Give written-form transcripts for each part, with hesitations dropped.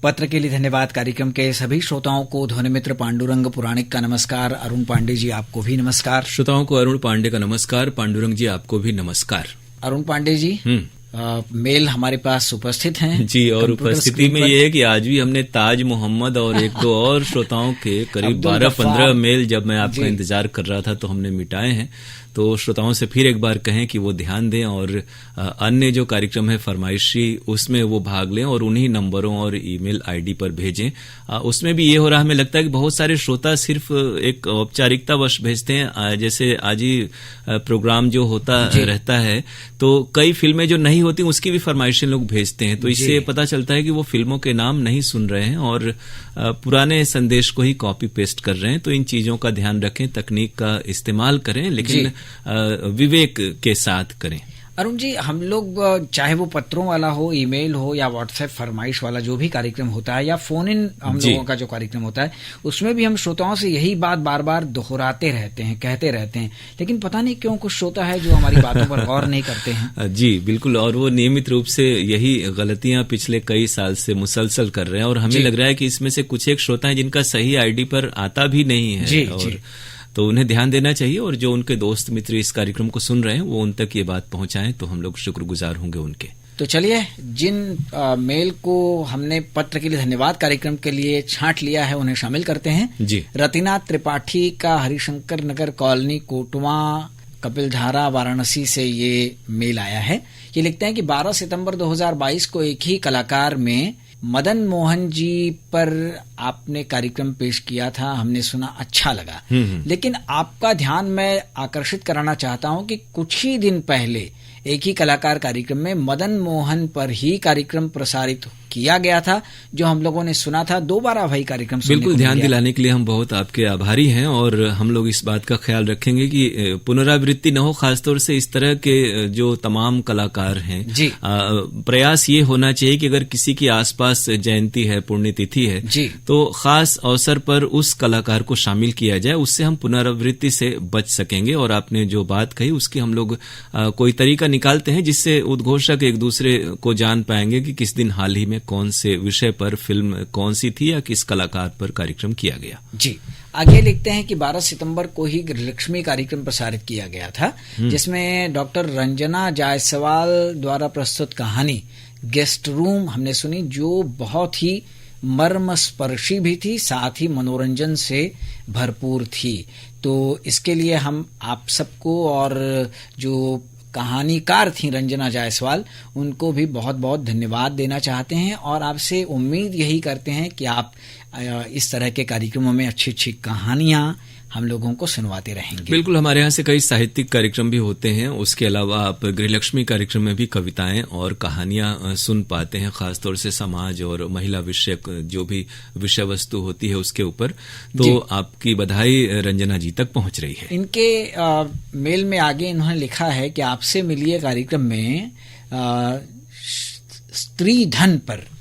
पत्र के लिए धन्यवाद। कार्यक्रम के सभी श्रोताओं को ध्वनिमित्र पांडुरंग पुराणिक का नमस्कार। अरुण पांडे जी आपको भी नमस्कार। श्रोताओं को अरुण पांडे का नमस्कार। पांडुरंग जी आपको भी नमस्कार। अरुण पांडे जी मेल हमारे पास उपस्थित हैं जी, और उपस्थिति में ये है कि आज भी हमने ताज मोहम्मद और एक दो और श्रोताओं के करीब 12-15 मेल जब मैं आपका इंतजार कर रहा था तो हमने मिटाए हैं। तो श्रोताओं से फिर एक बार कहें कि वो ध्यान दें और अन्य जो कार्यक्रम है फरमाइशी उसमें वो भाग लें और उन्हीं नंबरों और ईमेल आईडी पर भेजें। उसमें भी ये हो रहा है, हमें लगता है कि बहुत सारे श्रोता सिर्फ एक औपचारिकतावश भेजते हैं। जैसे आज ही प्रोग्राम जो होता रहता है तो कई फिल्में जो नहीं होती उसकी भी फरमाइशें लोग भेजते हैं, तो इससे पता चलता है कि वो फिल्मों के नाम नहीं सुन रहे हैं और पुराने संदेश को ही कॉपी पेस्ट कर रहे हैं। तो इन चीजों का ध्यान रखें, तकनीक का इस्तेमाल करें लेकिन विवेक के साथ करें। अरुण जी, हम लोग चाहे वो पत्रों वाला हो, ईमेल हो या व्हाट्सएप फरमाइश वाला जो भी कार्यक्रम होता है या फोन इन हम लोगों का जो कार्यक्रम होता है उसमें भी हम श्रोताओं से यही बात बार बार दोहराते रहते हैं, कहते रहते हैं, लेकिन पता नहीं क्यों कुछ श्रोता है जो हमारी बातों पर गौर नहीं करते हैं। जी बिल्कुल, और वो नियमित रूप से यही गलतियां पिछले कई साल से मुसलसल कर रहे हैं और हमें लग रहा है कि इसमें से कुछ एक श्रोता है जिनका सही आईडी पर आता भी नहीं है और तो उन्हें ध्यान देना चाहिए और जो उनके दोस्त मित्र इस कार्यक्रम को सुन रहे हैं वो उन तक ये बात पहुंचाएं तो हम लोग शुक्रगुजार होंगे उनके। तो चलिए, जिन मेल को हमने पत्र के लिए धन्यवाद कार्यक्रम के लिए छांट लिया है उन्हें शामिल करते हैं। जी, रतिना त्रिपाठी का हरिशंकर नगर कॉलोनी कोटवा कपिलधारा वाराणसी से ये मेल आया है। ये लिखते हैं कि 12 सितंबर 2022 को एक ही कलाकार में मदन मोहन जी पर आपने कार्यक्रम पेश किया था, हमने सुना, अच्छा लगा। लेकिन आपका ध्यान मैं आकर्षित कराना चाहता हूं कि कुछ ही दिन पहले एक ही कलाकार कार्यक्रम में मदन मोहन पर ही कार्यक्रम प्रसारित किया गया था जो हम लोगों ने सुना था। दोबारा वही कार्यक्रम बिल्कुल ध्यान दिलाने के लिए हम बहुत आपके आभारी हैं और हम लोग इस बात का ख्याल रखेंगे कि पुनरावृत्ति न हो, खासतौर से इस तरह के जो तमाम कलाकार हैं। प्रयास ये होना चाहिए कि अगर किसी की आसपास जयंती है, पुण्यतिथि है तो खास अवसर पर उस कलाकार को शामिल किया जाए, उससे हम पुनरावृत्ति से बच सकेंगे। और आपने जो बात कही उसकी हम लोग कोई तरीका निकालते हैं जिससे उद्घोषक एक दूसरे को जान पाएंगे कि किस दिन हाल ही में कौन से विषय पर फिल्म कौन सी थी या किस कलाकार पर कार्यक्रम किया गया। जी, आगे लिखते हैं कि 12 सितंबर को ही गृहलक्ष्मी कार्यक्रम प्रसारित किया गया था जिसमें डॉक्टर रंजना जायसवाल द्वारा प्रस्तुत कहानी गेस्ट रूम हमने सुनी, जो बहुत ही मर्मस्पर्शी भी थी, साथ ही मनोरंजन से भरपूर थी। तो इसके लिए हम आप सबको और जो कहानीकार थी रंजना जायसवाल उनको भी बहुत बहुत धन्यवाद देना चाहते हैं और आपसे उम्मीद यही करते हैं कि आप इस तरह के कार्यक्रमों में अच्छी अच्छी कहानियां हम लोगों को सुनवाते रहेंगे। बिल्कुल, हमारे यहाँ से कई साहित्यिक कार्यक्रम भी होते हैं। उसके अलावा आप गृहलक्ष्मी कार्यक्रम में भी कविताएं और कहानियां सुन पाते हैं, खासतौर से समाज और महिला विषयक जो भी विषय वस्तु होती है उसके ऊपर। तो आपकी बधाई रंजना जी तक पहुंच रही है। इनके मेल में आगे इन्होंने लिखा है कि आपसे मिलिए कार्यक्रम में स्त्री धन पर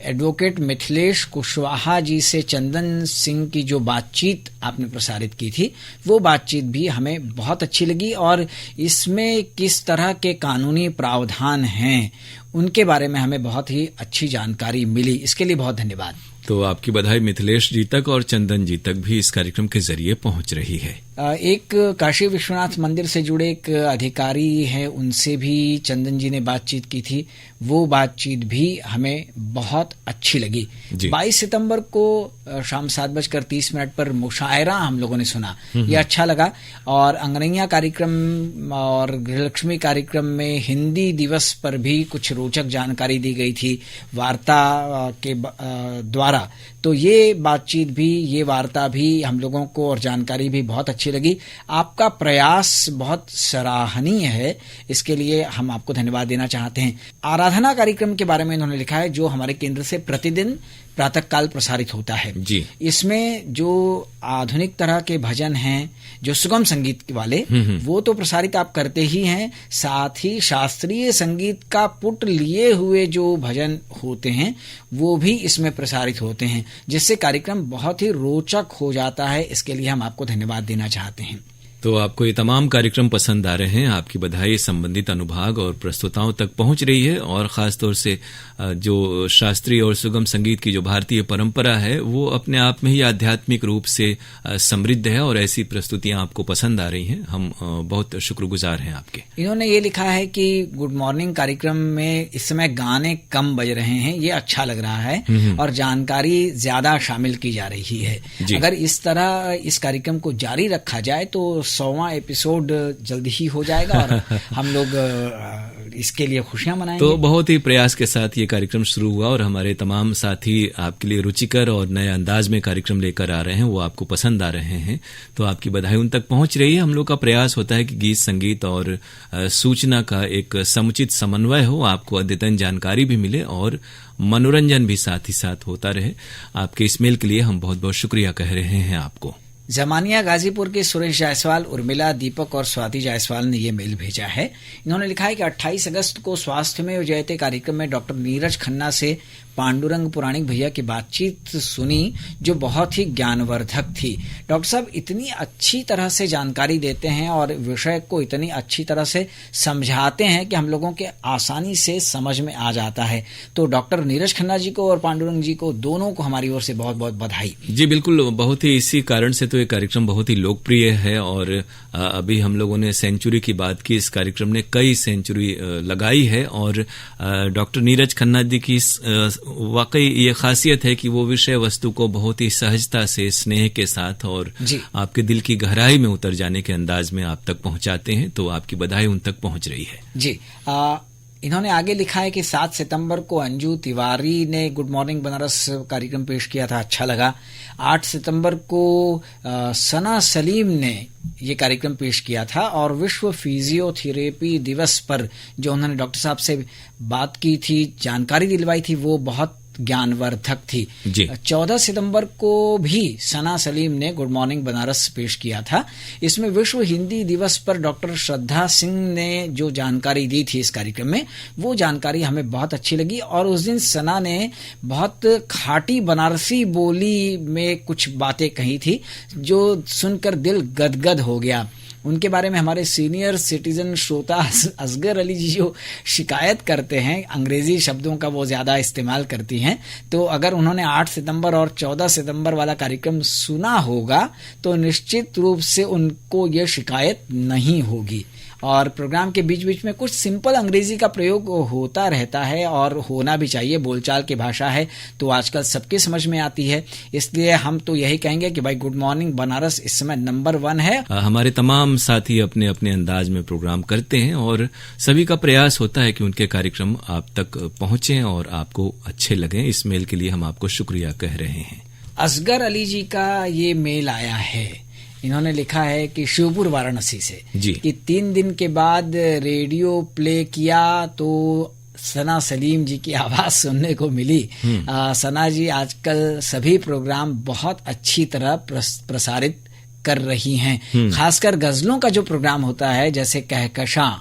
एडवोकेट मिथिलेश कुशवाहा जी से चंदन सिंह की जो बातचीत आपने प्रसारित की थी वो बातचीत भी हमें बहुत अच्छी लगी और इसमें किस तरह के कानूनी प्रावधान हैं उनके बारे में हमें बहुत ही अच्छी जानकारी मिली। इसके लिए बहुत धन्यवाद। तो आपकी बधाई मिथिलेश जी तक और चंदन जी तक भी इस कार्यक्रम के जरिए पहुंच रही है। एक काशी विश्वनाथ मंदिर से जुड़े एक अधिकारी हैं, उनसे भी चंदन जी ने बातचीत की थी, वो बातचीत भी हमें बहुत अच्छी लगी। 22 सितंबर को शाम 7:30 पर मुशायरा हम लोगों ने सुना, ये अच्छा लगा। और अंगनैया कार्यक्रम और गृहलक्ष्मी कार्यक्रम में हिंदी दिवस पर भी कुछ रोचक जानकारी दी गई थी वार्ता के द्वारा। तो ये बातचीत भी, ये वार्ता भी हम लोगों को और जानकारी भी बहुत अच्छी लगी। आपका प्रयास बहुत सराहनीय है, इसके लिए हम आपको धन्यवाद देना चाहते हैं। आराधना कार्यक्रम के बारे में इन्होंने लिखा है जो हमारे केंद्र से प्रतिदिन प्रातःकाल प्रसारित होता है। इसमें जो आधुनिक तरह के भजन हैं, जो सुगम संगीत वाले, वो तो प्रसारित आप करते ही हैं, साथ ही शास्त्रीय संगीत का पुट लिए हुए जो भजन होते हैं वो भी इसमें प्रसारित होते हैं, जिससे कार्यक्रम बहुत ही रोचक हो जाता है। इसके लिए हम आपको धन्यवाद देना चाहते हैं। तो आपको ये तमाम कार्यक्रम पसंद आ रहे हैं, आपकी बधाई संबंधित अनुभाग और प्रस्तुताओं तक पहुंच रही है, और खासतौर से जो शास्त्रीय और सुगम संगीत की जो भारतीय परंपरा है वो अपने आप में ही आध्यात्मिक रूप से समृद्ध है, और ऐसी प्रस्तुतियां आपको पसंद आ रही हैं। हम बहुत शुक्रगुजार हैं आपके। इन्होंने ये लिखा है कि गुड मॉर्निंग कार्यक्रम में इस समय गाने कम बज रहे हैं, ये अच्छा लग रहा है और जानकारी ज्यादा शामिल की जा रही है। अगर इस तरह इस कार्यक्रम को जारी रखा जाए तो 100वां एपिसोड जल्दी ही हो जाएगा और हम लोग इसके लिए खुशियां मनाएंगे। तो बहुत ही प्रयास के साथ ये कार्यक्रम शुरू हुआ और हमारे तमाम साथी आपके लिए रुचिकर और नए अंदाज में कार्यक्रम लेकर आ रहे हैं, वो आपको पसंद आ रहे हैं, तो आपकी बधाई उन तक पहुंच रही है। हम लोग का प्रयास होता है कि गीत संगीत और सूचना का एक समुचित समन्वय हो, आपको अद्यतन जानकारी भी मिले और मनोरंजन भी साथ ही साथ होता रहे। आपके इस मेल के लिए हम बहुत बहुत शुक्रिया कह रहे हैं आपको। जमानिया गाजीपुर के सुरेश जायसवाल, उर्मिला, दीपक और स्वाति जायसवाल ने ये मेल भेजा है। इन्होंने लिखा है कि 28 अगस्त को स्वास्थ्य में जयते कार्यक्रम में डॉक्टर नीरज खन्ना से पांडुरंग पुराणिक भैया की बातचीत सुनी जो बहुत ही ज्ञानवर्धक थी। डॉक्टर साहब इतनी अच्छी तरह से जानकारी देते हैं और विषय को इतनी अच्छी तरह से समझाते हैं कि हम लोगों के आसानी से समझ में आ जाता है। तो डॉक्टर नीरज खन्ना जी को और पांडुरंग जी को दोनों को हमारी ओर से बहुत बहुत बधाई। जी बिल्कुल, बहुत ही इसी कारण से तो ये कार्यक्रम बहुत ही लोकप्रिय है, और अभी हम लोगों ने सेंचुरी की बात की, इस कार्यक्रम ने कई सेंचुरी लगाई है, और डॉक्टर नीरज खन्ना जी की वाकई ये खासियत है कि वो विषय वस्तु को बहुत ही सहजता से, स्नेह के साथ और आपके दिल की गहराई में उतर जाने के अंदाज में आप तक पहुंचाते हैं, तो आपकी बधाई उन तक पहुंच रही है। जी इन्होंने आगे लिखा है कि 7 सितंबर को अंजू तिवारी ने गुड मॉर्निंग बनारस कार्यक्रम पेश किया था, अच्छा लगा। 8 सितंबर को सना सलीम ने ये कार्यक्रम पेश किया था, और विश्व फिजियोथेरेपी दिवस पर जो उन्होंने डॉक्टर साहब से बात की थी, जानकारी दिलवाई थी, वो बहुत ज्ञानवर्धक थी। 14 सितंबर को भी सना सलीम ने गुड मॉर्निंग बनारस पेश किया था। इसमें विश्व हिंदी दिवस पर डॉक्टर श्रद्धा सिंह ने जो जानकारी दी थी इस कार्यक्रम में, वो जानकारी हमें बहुत अच्छी लगी, और उस दिन सना ने बहुत खाटी बनारसी बोली में कुछ बातें कही थी जो सुनकर दिल गदगद हो गया। उनके बारे में हमारे सीनियर सिटीजन श्रोता असगर अली जी जो शिकायत करते हैं, अंग्रेजी शब्दों का वो ज्यादा इस्तेमाल करती हैं, तो अगर उन्होंने 8 सितंबर और 14 सितंबर वाला कार्यक्रम सुना होगा तो निश्चित रूप से उनको ये शिकायत नहीं होगी। और प्रोग्राम के बीच बीच में कुछ सिंपल अंग्रेजी का प्रयोग होता रहता है, और होना भी चाहिए, बोलचाल की भाषा है तो आजकल सबके समझ में आती है। इसलिए हम तो यही कहेंगे कि भाई गुड मॉर्निंग बनारस इस समय नंबर 1 है। हमारे तमाम साथी अपने अपने अंदाज में प्रोग्राम करते हैं, और सभी का प्रयास होता है कि उनके कार्यक्रम आप तक पहुंचे और आपको अच्छे लगे। इस मेल के लिए हम आपको शुक्रिया कह रहे हैं। असगर अली जी का ये मेल आया है। इन्होंने लिखा है कि शिवपुर वाराणसी से कि 3 दिन के बाद रेडियो प्ले किया तो सना सलीम जी की आवाज सुनने को मिली। सना जी आजकल सभी प्रोग्राम बहुत अच्छी तरह प्रसारित कर रही हैं, खासकर गजलों का जो प्रोग्राम होता है जैसे कहकशां,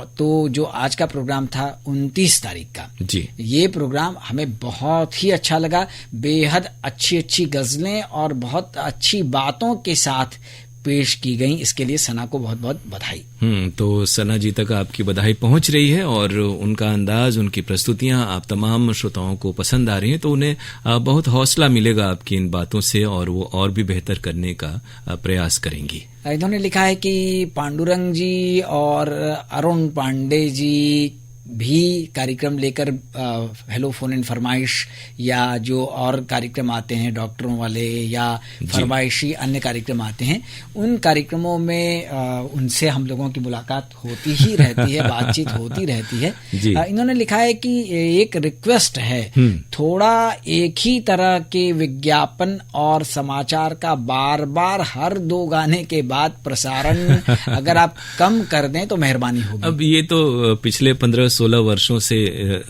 तो जो आज का प्रोग्राम था 29 तारीख का जी, ये प्रोग्राम हमें बहुत ही अच्छा लगा। बेहद अच्छी अच्छी गजलें और बहुत अच्छी बातों के साथ पेश की गई, इसके लिए सना को बहुत बहुत बधाई। तो सना जी तक आपकी बधाई पहुंच रही है, और उनका अंदाज, उनकी प्रस्तुतियां आप तमाम श्रोताओं को पसंद आ रही हैं, तो उन्हें बहुत हौसला मिलेगा आपकी इन बातों से, और वो और भी बेहतर करने का प्रयास करेंगी। इन्होंने लिखा है कि पांडुरंग जी और अरुण पांडे जी भी कार्यक्रम लेकर हेलो फोन इन फरमाइश या जो और कार्यक्रम आते हैं डॉक्टरों वाले या फरमाइशी अन्य कार्यक्रम आते हैं, उन कार्यक्रमों में उनसे हम लोगों की मुलाकात होती ही रहती है, बातचीत होती रहती है। इन्होंने लिखा है कि एक रिक्वेस्ट है, थोड़ा एक ही तरह के विज्ञापन और समाचार का बार बार हर 2 गाने के बाद प्रसारण अगर आप कम कर दें तो मेहरबानी होगी। अब ये तो पिछले 15 15-16 वर्षों से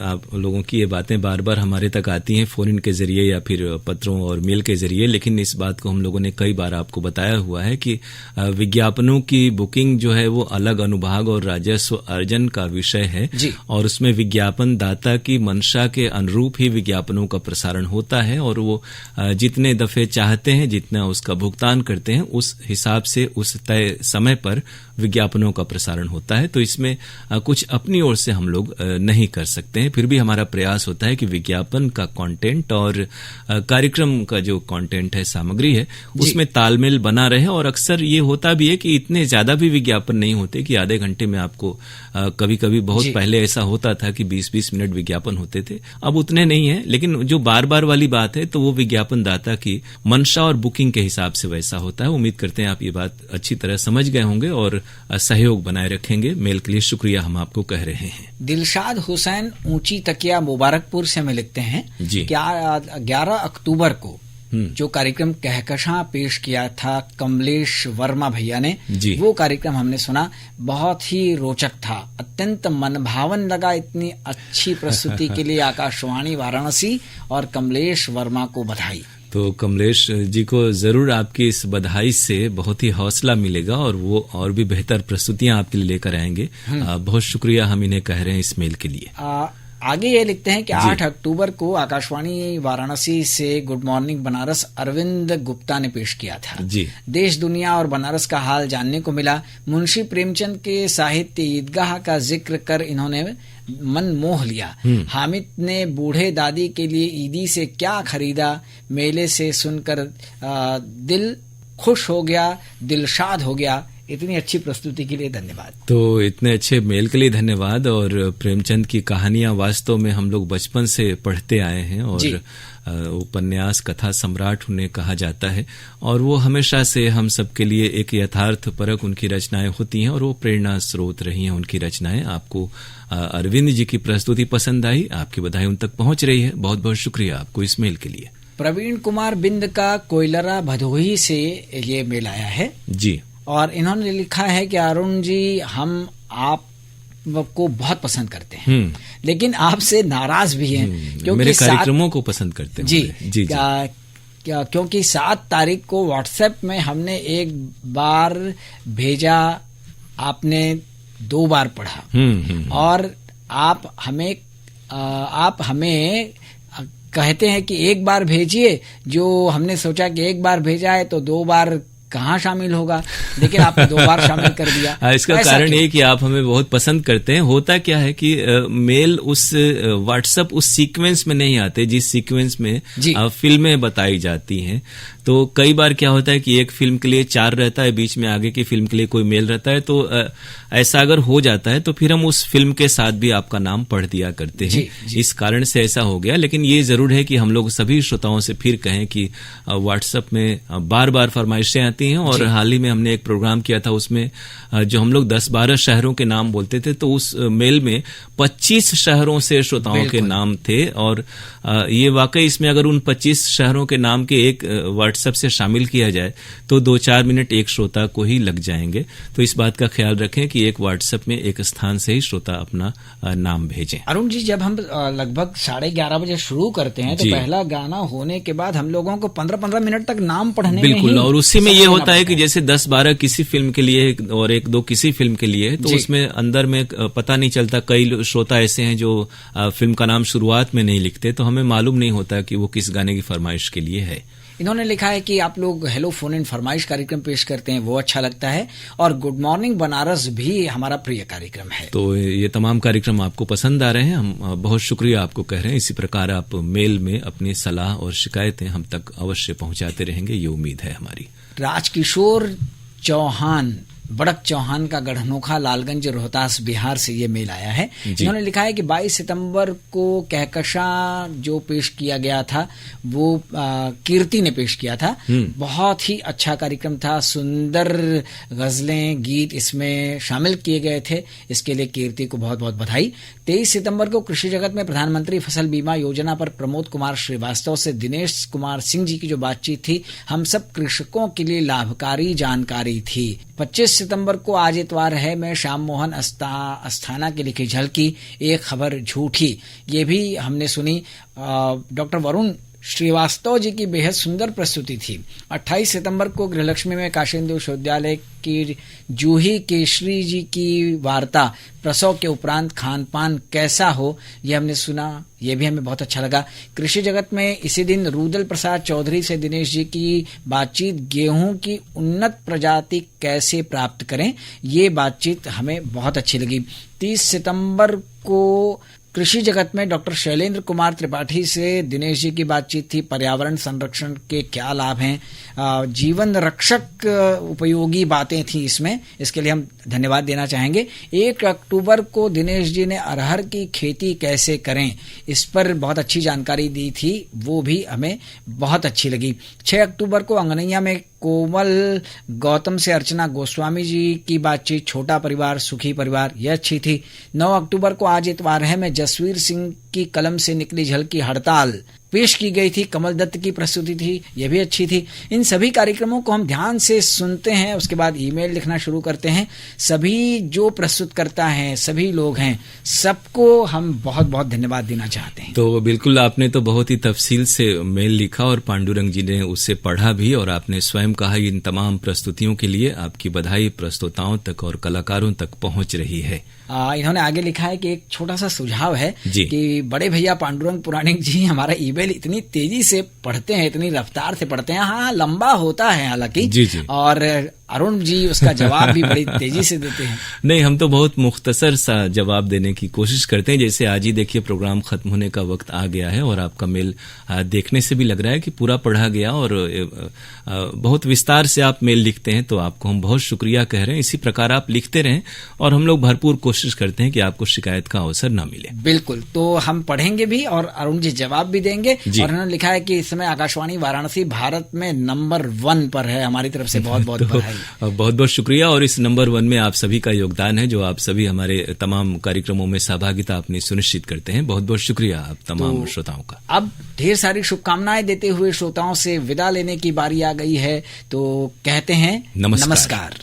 आप लोगों की ये बातें बार बार हमारे तक आती हैं, फोन इन के जरिए या फिर पत्रों और मेल के जरिए, लेकिन इस बात को हम लोगों ने कई बार आपको बताया हुआ है कि विज्ञापनों की बुकिंग जो है वो अलग अनुभाग और राजस्व अर्जन का विषय है और उसमें विज्ञापन दाता की मंशा के अनुरूप ही विज्ञापनों का प्रसारण होता है और वो जितने दफे चाहते हैं, जितना उसका भुगतान करते हैं, उस हिसाब से उस तय समय पर विज्ञापनों का प्रसारण होता है। तो इसमें कुछ अपनी ओर से हम लोग नहीं कर सकते हैं, फिर भी हमारा प्रयास होता है कि विज्ञापन का कंटेंट और कार्यक्रम का जो कंटेंट है, सामग्री है, उसमें तालमेल बना रहे। और अक्सर ये होता भी है कि इतने ज्यादा भी विज्ञापन नहीं होते कि आधे घंटे में आपको कभी कभी बहुत पहले ऐसा होता था कि 20-20 मिनट विज्ञापन होते थे, अब उतने नहीं है। लेकिन जो बार बार वाली बात है तो वो विज्ञापन दाता की मंशा और बुकिंग के हिसाब से वैसा होता है। उम्मीद करते हैं आप ये बात अच्छी तरह समझ गए होंगे और सहयोग बनाए रखेंगे। मेल के लिए शुक्रिया हम आपको कह रहे हैं। दिलशाद हुसैन ऊंची तकिया मुबारकपुर से हमें लिखते हैं कि 11 अक्टूबर को जो कार्यक्रम कहकशां पेश किया था कमलेश वर्मा भैया ने, वो कार्यक्रम हमने सुना, बहुत ही रोचक था, अत्यंत मनभावन लगा। इतनी अच्छी प्रस्तुति के लिए आकाशवाणी वाराणसी और कमलेश वर्मा को बधाई। तो कमलेश जी को जरूर आपकी इस बधाई से बहुत ही हौसला मिलेगा और वो और भी बेहतर प्रस्तुतियां आपके लिए लेकर आएंगे। बहुत शुक्रिया हम इन्हें कह रहे हैं इस मेल के लिए। आगे ये लिखते हैं कि 8 अक्टूबर को आकाशवाणी वाराणसी से गुड मॉर्निंग बनारस अरविंद गुप्ता ने पेश किया था। देश दुनिया और बनारस का हाल जानने को मिला। मुंशी प्रेमचंद के साहित्य ईदगाह का जिक्र कर इन्होंने मन मोह लिया। हामिद ने बूढ़े दादी के लिए ईदी से क्या खरीदा, मेले से सुनकर दिल खुश हो गया, दिलशाद हो गया। इतनी अच्छी प्रस्तुति के लिए धन्यवाद। तो इतने अच्छे मेल के लिए धन्यवाद। और प्रेमचंद की कहानियां वास्तव में हम लोग बचपन से पढ़ते आए हैं और उपन्यास कथा सम्राट उन्हें कहा जाता है और वो हमेशा से हम सबके लिए एक यथार्थ परक उनकी रचनाएं होती हैं और वो प्रेरणा स्रोत रही हैं उनकी रचनाएं। आपको अरविंद जी की प्रस्तुति पसंद आई, आपकी बधाई उन तक पहुंच रही है। बहुत बहुत शुक्रिया आपको इस मेल के लिए। प्रवीण कुमार बिंद का कोयलरा भदोही से ये मेल आया है जी, और इन्होंने लिखा है कि अरुण जी, हम आप को बहुत पसंद करते हैं लेकिन आपसे नाराज भी हैं क्योंकि मेरे कार्यक्रमों को पसंद करते हैं। जी। क्योंकि 7 तारीख को व्हाट्सएप में हमने एक बार भेजा, आपने 2 बार पढ़ा और आप हमें कहते हैं कि एक बार भेजिए। जो हमने सोचा कि एक बार भेजा है तो 2 बार कहाँ शामिल होगा, लेकिन आपने 2 बार शामिल कर दिया। इसका कारण ये कि आप हमें बहुत पसंद करते हैं। होता क्या है कि मेल उस व्हाट्सएप उस सीक्वेंस में नहीं आते जिस सीक्वेंस में फिल्में बताई जाती हैं। तो कई बार क्या होता है कि एक फिल्म के लिए 4 रहता है, बीच में आगे की फिल्म के लिए कोई मेल रहता है। तो ऐसा अगर हो जाता है तो फिर हम उस फिल्म के साथ भी आपका नाम पढ़ दिया करते हैं। इस कारण से ऐसा हो गया। लेकिन ये जरूर है कि हम लोग सभी श्रोताओं से फिर कहें कि व्हाट्सएप में बार बार फरमाइशें आती हैं और हाल ही में हमने एक प्रोग्राम किया था, उसमें जो हम लोग 10-12 शहरों के नाम बोलते थे तो उस मेल में 25 शहरों से श्रोताओं के नाम थे। और ये वाकई इसमें अगर उन 25 शहरों के नाम के एक व्हाट्सएप से शामिल किया जाए तो 2-4 मिनट एक श्रोता को ही लग जाएंगे। तो इस बात का ख्याल रखें कि एक व्हाट्सएप में एक स्थान से ही श्रोता अपना नाम भेजें। अरुण जी, जब हम लगभग 11:30 बजे शुरू करते हैं तो पहला गाना होने के बाद हम लोगों को 15-15 मिनट तक नाम पढ़ने बिल्कुल, और उसी में ये होता है कि जैसे 10-12 किसी फिल्म के लिए और 1-2 किसी फिल्म के लिए, तो उसमें अंदर में पता नहीं चलता। कई श्रोता ऐसे हैं जो फिल्म का नाम शुरुआत में नहीं लिखते, तो हमें मालूम नहीं होता कि वो किस गाने की फरमाइश के लिए है। इन्होंने लिखा है कि आप लोग हेलो फोन इन फरमाइश कार्यक्रम पेश करते हैं, वो अच्छा लगता है, और गुड मॉर्निंग बनारस भी हमारा प्रिय कार्यक्रम है। तो ये तमाम कार्यक्रम आपको पसंद आ रहे हैं, हम बहुत शुक्रिया आपको कह रहे हैं। इसी प्रकार आप मेल में अपनी सलाह और शिकायतें हम तक अवश्य पहुंचाते रहेंगे, ये उम्मीद है हमारी। राजकिशोर चौहान, बड़क चौहान का गढ़नोखा लालगंज रोहतास बिहार से ये मेल आया है। इन्होंने लिखा है कि 22 सितंबर को कहकशां जो पेश किया गया था वो कीर्ति ने पेश किया था। बहुत ही अच्छा कार्यक्रम था, सुंदर गजलें गीत इसमें शामिल किए गए थे, इसके लिए कीर्ति को बहुत बहुत बधाई। 23 सितंबर को कृषि जगत में प्रधानमंत्री फसल बीमा योजना पर प्रमोद कुमार श्रीवास्तव से दिनेश कुमार सिंह जी की जो बातचीत थी, हम सब कृषकों के लिए लाभकारी जानकारी थी। 25 सितंबर को आज इतवार है में श्याम मोहन अस्थाना की लिखी झलकी एक खबर झूठी, ये भी हमने सुनी। डॉक्टर वरुण श्रीवास्तव जी की बेहद सुंदर प्रस्तुति थी। 28 सितंबर को गृहलक्ष्मी में काशीन्द्र विश्वविद्यालय की जूही केशरी जी की वार्ता प्रसव के उपरांत खान पान कैसा हो, ये हमने सुना, ये भी हमें बहुत अच्छा लगा। कृषि जगत में इसी दिन रुदल प्रसाद चौधरी से दिनेश जी की बातचीत गेहूं की उन्नत प्रजाति कैसे प्राप्त करें, ये बातचीत हमें बहुत अच्छी लगी। 30 सितंबर को कृषि जगत में डॉक्टर शैलेंद्र कुमार त्रिपाठी से दिनेश जी की बातचीत थी। पर्यावरण संरक्षण के क्या लाभ हैं, जीवन रक्षक उपयोगी बातें थी इसमें, इसके लिए हम धन्यवाद देना चाहेंगे। 1 अक्टूबर को दिनेश जी ने अरहर की खेती कैसे करें, इस पर बहुत अच्छी जानकारी दी थी, वो भी हमें बहुत अच्छी लगी। 6 अक्टूबर को अंगनैया में कोमल गौतम से अर्चना गोस्वामी जी की बातचीत छोटा परिवार सुखी परिवार, यह अच्छी थी। 9 अक्टूबर को आज इतवार है में जसवीर सिंह की कलम से निकली झलकी हड़ताल पेश की गई थी, कमल दत्त की प्रस्तुति थी, यह भी अच्छी थी। इन सभी कार्यक्रमों को हम ध्यान से सुनते हैं, उसके बाद ईमेल लिखना शुरू करते हैं। सभी जो प्रस्तुत करता है, सभी लोग हैं, सबको हम बहुत बहुत धन्यवाद देना चाहते हैं। तो बिल्कुल, आपने तो बहुत ही तफसील से मेल लिखा और पांडुरंग जी ने उससे पढ़ा भी, और आपने स्वयं कहा इन तमाम प्रस्तुतियों के लिए आपकी बधाई प्रस्तुताओं तक और कलाकारों तक पहुंच रही है। इन्होंने आगे लिखा है कि एक छोटा सा सुझाव है कि बड़े भैया पांडुरंग पुराणिक जी हमारा ईमेल इतनी तेजी से पढ़ते हैं, इतनी रफ्तार से पढ़ते हैं, हाँ लंबा होता है हालांकि, और अरुण जी उसका जवाब भी बड़ी तेजी से देते हैं। नहीं, हम तो बहुत मुख्तसर सा जवाब देने की कोशिश करते हैं। जैसे आज ही देखिए प्रोग्राम खत्म होने का वक्त आ गया है और आपका मेल देखने से भी लग रहा है कि पूरा पढ़ा गया, और बहुत विस्तार से आप मेल लिखते हैं, तो आपको हम बहुत शुक्रिया कह रहे हैं। इसी प्रकार आप लिखते रहें और हम लोग भरपूर कोशिश करते हैं कि आपको शिकायत का अवसर न मिले। बिल्कुल, तो हम पढ़ेंगे भी और अरुण जी जवाब भी देंगे। और उन्होंने लिखा है कि इस समय आकाशवाणी वाराणसी भारत में नंबर 1 पर है, हमारी तरफ से बहुत बहुत बधाई। बहुत बहुत शुक्रिया, और इस नंबर 1 में आप सभी का योगदान है, जो आप सभी हमारे तमाम कार्यक्रमों में सहभागिता अपनी सुनिश्चित करते हैं। बहुत बहुत शुक्रिया आप तमाम श्रोताओं का। अब ढेर सारी शुभकामनाएं देते हुए श्रोताओं से विदा लेने की बारी आ गई है, तो कहते हैं नमस्कार।